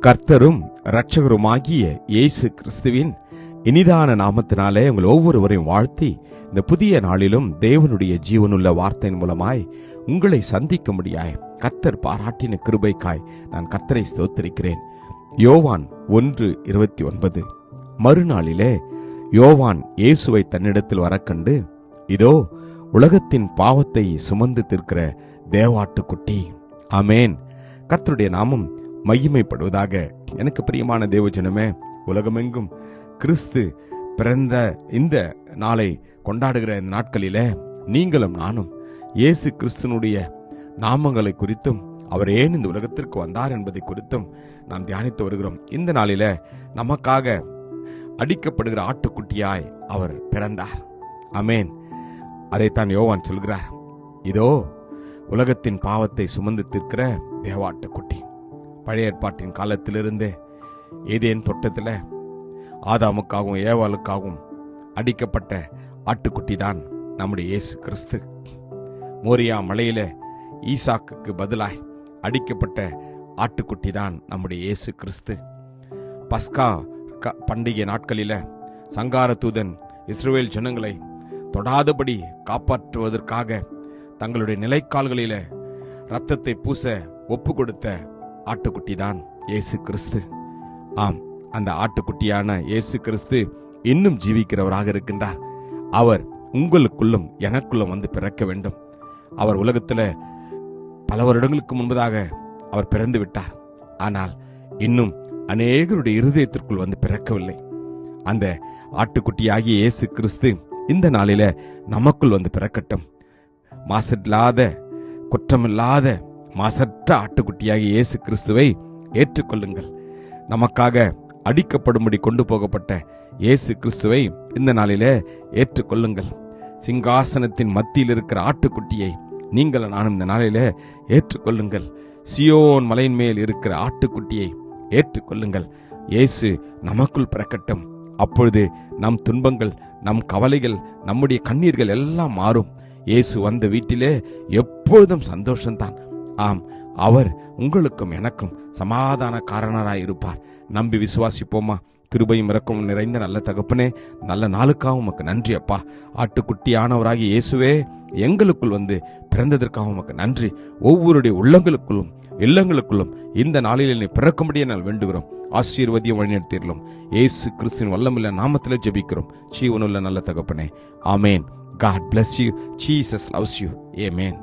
கர்த்தரும் இரட்சகருமாகிய இயேசு கிறிஸ்துவின் இனிதான நாமத்தினாலே உங்கள் ஒவ்வொருவரையும் வாழ்த்தி இந்த புதிய நாளிலும் தேவனுடைய ஜீவனுள்ள வார்த்தையின் மூலமாய் உங்களை சந்திக்கும்படியாய் கர்த்தர் பாராட்டின கிருபைக்காய் நான் கர்த்தரை ஸ்தோத்திரிக்கிறேன். யோவான் 1:29. மறுநாளிலே யோவான் இயேசுவை தன்னிடத்தில் வரக்கண்டு, இதோ உலகத்தின் பாவத்தை சுமந்து தீர்க்கிற தேவாட்டுக்குட்டி. ஆமேன். கர்த்தருடைய நாமம் மகிமைப்படுவதாக. எனக்கு பிரியமான தேவஜனமே, உலகமெங்கும் கிறிஸ்து பிறந்த இந்த நாளை கொண்டாடுகிற இந்த நாட்களிலே நீங்களும் நானும் இயேசு கிறிஸ்துனுடைய நாமங்களை குறித்தும் அவர் ஏன் இந்த உலகத்திற்கு வந்தார் என்பதை குறித்தும் நாம் தியானித்து வருகிறோம். இந்த நாளில நமக்காக அடிக்கப்படுகிற ஆட்டுக்குட்டியாய் அவர் பிறந்தார். ஆமேன். அதைத்தான் யோவான் சொல்கிறார். இதோ உலகத்தின் பாவத்தை சுமந்து தீர்க்கிற தேவாட்டுக்குட்டி. பழைய ஏற்பாட்டின் காலத்திலிருந்து ஏதேன் தோட்டத்தில் ஆதாமுக்காகவும் ஏவாளுக்காகவும் அடிக்கப்பட்ட ஆட்டுக்குட்டி தான் நம்முடைய இயேசு கிறிஸ்து. மோரியா மலையில ஈசாக்குக்கு பதிலாய் அடிக்கப்பட்ட ஆட்டுக்குட்டி தான் நம்முடைய இயேசு கிறிஸ்து. பஸ்கா பண்டிகை நாட்களில சங்கார தூதன் இஸ்ரவேல் ஜனங்களை தொடாதபடி காப்பாற்றுவதற்காக தங்களுடைய நிலைக்கால்களில இரத்தத்தை பூச ஒப்பு கொடுத்த ஆட்டுக்குட்டி தான் இயேசு கிறிஸ்து. ஆம், அந்த ஆட்டுக்குட்டியான இயேசு கிறிஸ்து இன்னும் ஜீவிக்கிறவராக இருக்கின்றார். அவர் உங்களுக்குள்ளும் எனக்குள்ளும் வந்து பிறக்க வேண்டும். அவர் உலகத்தில் பல வருடங்களுக்கு முன்பதாக அவர் பிறந்து விட்டார். ஆனால் இன்னும் அநேகருடைய இருதயத்திற்குள் வந்து பிறக்கவில்லை. அந்த ஆட்டுக்குட்டியாகிய இயேசு கிறிஸ்து இந்த நாளில நமக்குள் வந்து பிறக்கட்டும். மாசற்றாத குற்றமில்லாத மாசற்ற ஆட்டுக்குட்டியாகிய இயேசு கிறிஸ்துவை ஏற்றுக்கொள்ளுங்கள். நமக்காக அடிக்கப்படும்படி கொண்டு போகப்பட்ட இயேசு கிறிஸ்துவை இந்த நாளிலே ஏற்றுக்கொள்ளுங்கள். சிங்காசனத்தின் மத்தியில் இருக்கிற ஆட்டுக்குட்டியை நீங்கள் நானும் இந்த நாளிலே ஏற்றுக்கொள்ளுங்கள். சியோன் மலையின் மேல் இருக்கிற ஆட்டுக்குட்டியை ஏற்றுக்கொள்ளுங்கள். இயேசு நமக்குள் பிறக்கட்டும். அப்பொழுது நம் துன்பங்கள், நம் கவலைகள், நம்முடைய கண்ணீர்கள் எல்லாம் மாறும். இயேசு வந்த வீட்டிலே எப்பொழுதும் சந்தோஷம்தான். ஆம், அவர் உங்களுக்கும் எனக்கும் சமாதான காரணராய் இருப்பார். நம்பி விசுவாசிப்போமா? கிருபையும் இரக்கமும் நிறைந்த நல்ல தகப்பனே, நல்ல நாளுக்காக உமக்கு நன்றி அப்பா. ஆட்டுக்குட்டியானவராகிய இயேசுவே எங்களுக்குள் வந்து பிறந்ததற்காக உமக்கு நன்றி. ஒவ்வொருடைய உள்ளங்களுக்குள்ளும் இல்லங்களுக்குள்ளும் இந்த நாளில் என்னை பிறக்கும்படியே நாங்கள் வேண்டுகிறோம். ஆசீர்வதியம் வழிநடத்திடலும் இயேசு கிறிஸ்துவின் வல்லமுள்ள நாமத்தில் ஜெபிக்கிறோம் ஜீவனுள்ள நல்ல தகப்பனே. ஆமேன். God bless you. Jesus loves you. Amen.